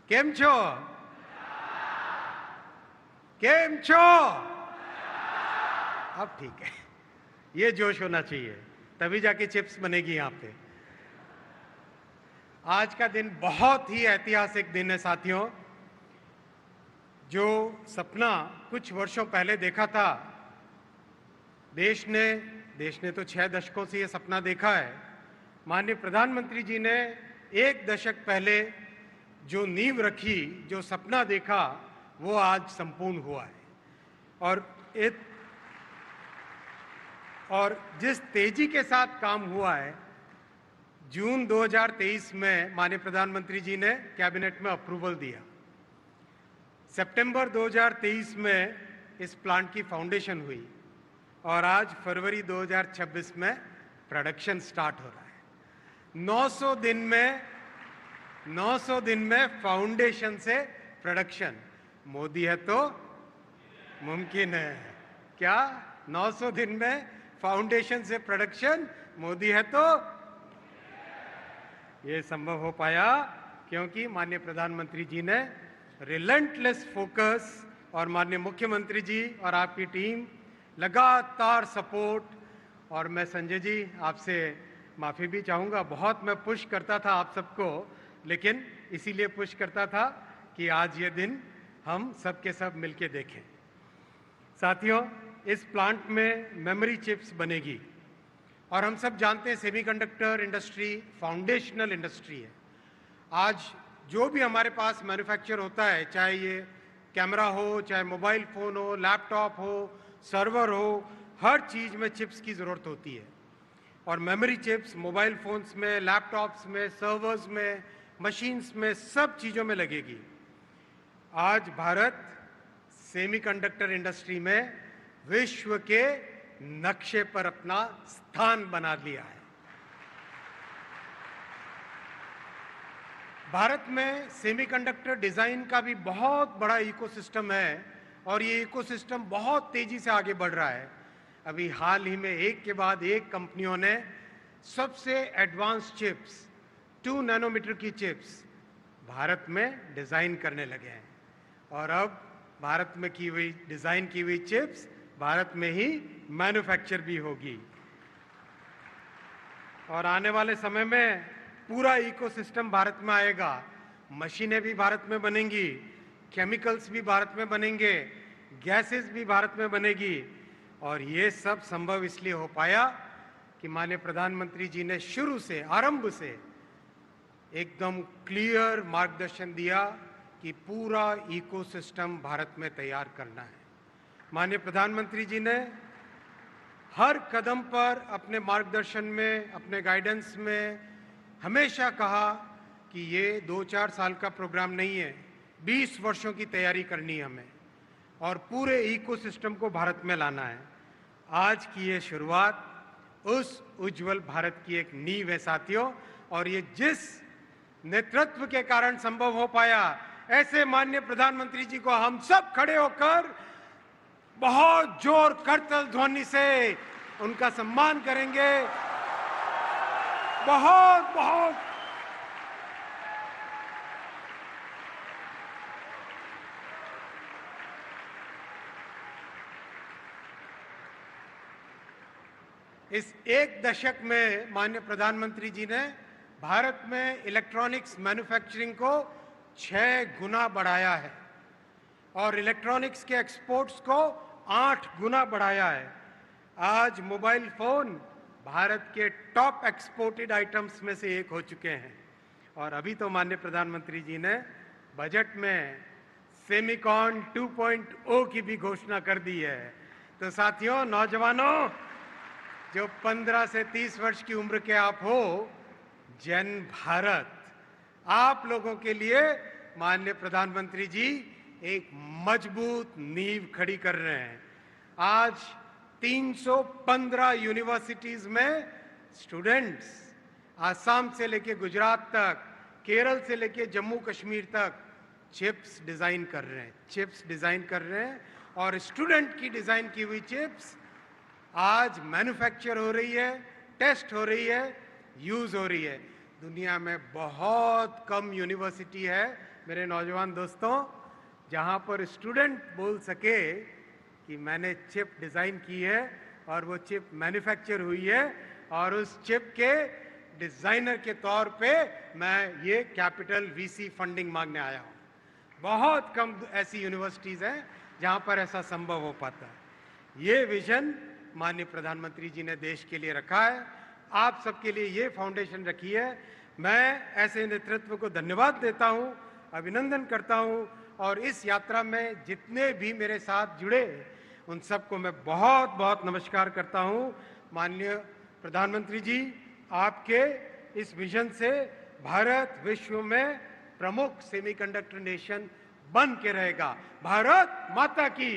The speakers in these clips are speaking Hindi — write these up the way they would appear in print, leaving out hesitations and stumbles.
केम छो? केम छो? अब ठीक है, ये जोश होना चाहिए, तभी जाके चिप्स बनेगी यहां पे। आज का दिन बहुत ही ऐतिहासिक दिन है साथियों। जो सपना कुछ वर्षों पहले देखा था, देश ने तो 6 दशकों से ये सपना देखा है। माननीय प्रधानमंत्री जी ने 1 दशक पहले जो नींव रखी, जो सपना देखा, वो आज संपूर्ण हुआ है। और जिस तेजी के साथ काम हुआ है, जून 2023 में माननीय प्रधानमंत्री जी ने कैबिनेट में अप्रूवल दिया। सितंबर 2023 में इस प्लांट की फाउंडेशन हुई और आज फरवरी 2026 में प्रोडक्शन स्टार्ट हो रहा है। 900 दिन में फाउंडेशन से प्रोडक्शन। मोदी है तो मुमकिन है क्या? 900 दिन में फाउंडेशन से प्रोडक्शन, मोदी है तो ये संभव हो पाया क्योंकि माननीय प्रधानमंत्री जी ने रिलेंटलेस फोकस और माननीय मुख्यमंत्री जी और आपकी टीम लगातार सपोर्ट। और मैं संजय जी आपसे माफ़ी भी चाहूँगा, बहुत मैं पुश करता था आप सबको, लेकिन इसीलिए पुश करता था कि आज ये दिन हम सब के सब मिलके देखें। साथियों, इस प्लांट में मेमोरी चिप्स बनेगी और हम सब जानते हैं सेमीकंडक्टर इंडस्ट्री फाउंडेशनल इंडस्ट्री है। आज जो भी हमारे पास मैन्युफैक्चर होता है, चाहे ये कैमरा हो, चाहे मोबाइल फ़ोन हो, लैपटॉप हो, सर्वर हो, हर चीज़ में चिप्स की ज़रूरत होती है। और मेमोरी चिप्स मोबाइल फ़ोन्स में, लैपटॉप्स में, सर्वर्स में, मशीन्स में, सब चीज़ों में लगेगी। आज भारत सेमीकंडक्टर इंडस्ट्री में विश्व के नक्शे पर अपना स्थान बना लिया है। भारत में सेमीकंडक्टर डिज़ाइन का भी बहुत बड़ा इकोसिस्टम है और ये इकोसिस्टम बहुत तेज़ी से आगे बढ़ रहा है। अभी हाल ही में एक के बाद एक कंपनियों ने सबसे एडवांस चिप्स, 2 नैनोमीटर की चिप्स भारत में डिज़ाइन करने लगे हैं और अब भारत में डिज़ाइन की हुई चिप्स भारत में ही मैन्युफैक्चर भी होगी। और आने वाले समय में पूरा इकोसिस्टम भारत में आएगा। मशीनें भी भारत में बनेंगी, केमिकल्स भी भारत में बनेंगे, गैसेस भी भारत में बनेगी। और ये सब संभव इसलिए हो पाया कि माननीय प्रधानमंत्री जी ने शुरू से, आरंभ से एकदम क्लियर मार्गदर्शन दिया कि पूरा इकोसिस्टम भारत में तैयार करना है। माननीय प्रधानमंत्री जी ने हर कदम पर अपने मार्गदर्शन में, अपने गाइडेंस में हमेशा कहा कि ये 2-4 साल का प्रोग्राम नहीं है, 20 वर्षों की तैयारी करनी है हमें और पूरे इकोसिस्टम को भारत में लाना है। आज की ये शुरुआत उस उज्जवल भारत की एक नींव है साथियों, और ये जिस नेतृत्व के कारण संभव हो पाया, ऐसे माननीय प्रधानमंत्री जी को हम सब खड़े होकर बहुत जोर करतल ध्वनि से उनका सम्मान करेंगे। बहुत बहुत इस 1 दशक में माननीय प्रधानमंत्री जी ने भारत में इलेक्ट्रॉनिक्स मैन्युफैक्चरिंग को 6 गुना बढ़ाया है और इलेक्ट्रॉनिक्स के एक्सपोर्ट्स को 8 गुना बढ़ाया है। आज मोबाइल फ़ोन भारत के टॉप एक्सपोर्टेड आइटम्स में से एक हो चुके हैं। और अभी तो माननीय प्रधानमंत्री जी ने बजट में सेमीकॉन 2.0 की भी घोषणा कर दी है। तो साथियों, नौजवानों, जो 15 से 30 वर्ष की उम्र के आप हो, जन भारत आप लोगों के लिए माननीय प्रधानमंत्री जी एक मजबूत नींव खड़ी कर रहे हैं। आज 315 यूनिवर्सिटीज में स्टूडेंट्स आसाम से लेके गुजरात तक, केरल से लेके जम्मू कश्मीर तक चिप्स डिज़ाइन कर रहे हैं और स्टूडेंट की डिज़ाइन की हुई चिप्स आज मैन्युफैक्चर हो रही है, टेस्ट हो रही है, यूज़ हो रही है। दुनिया में बहुत कम यूनिवर्सिटी है मेरे नौजवान दोस्तों, जहां पर स्टूडेंट बोल सके कि मैंने चिप डिज़ाइन की है और वो चिप मैन्युफैक्चर हुई है और उस चिप के डिज़ाइनर के तौर पे मैं ये कैपिटल वीसी फंडिंग मांगने आया हूँ। बहुत कम ऐसी यूनिवर्सिटीज़ हैं जहां पर ऐसा संभव हो पाता है। ये विजन माननीय प्रधानमंत्री जी ने देश के लिए रखा है, आप सबके लिए ये फाउंडेशन रखी है। मैं ऐसे नेतृत्व को धन्यवाद देता हूं, अभिनंदन करता हूं और इस यात्रा में जितने भी मेरे साथ जुड़े उन सबको मैं बहुत बहुत नमस्कार करता हूं। माननीय प्रधानमंत्री जी, आपके इस विजन से भारत विश्व में प्रमुख सेमीकंडक्टर नेशन बन के रहेगा। भारत माता की,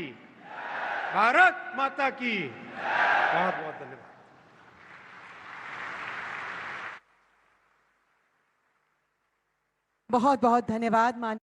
भारत माता की। बहुत बहुत धन्यवाद। बहुत बहुत धन्यवाद।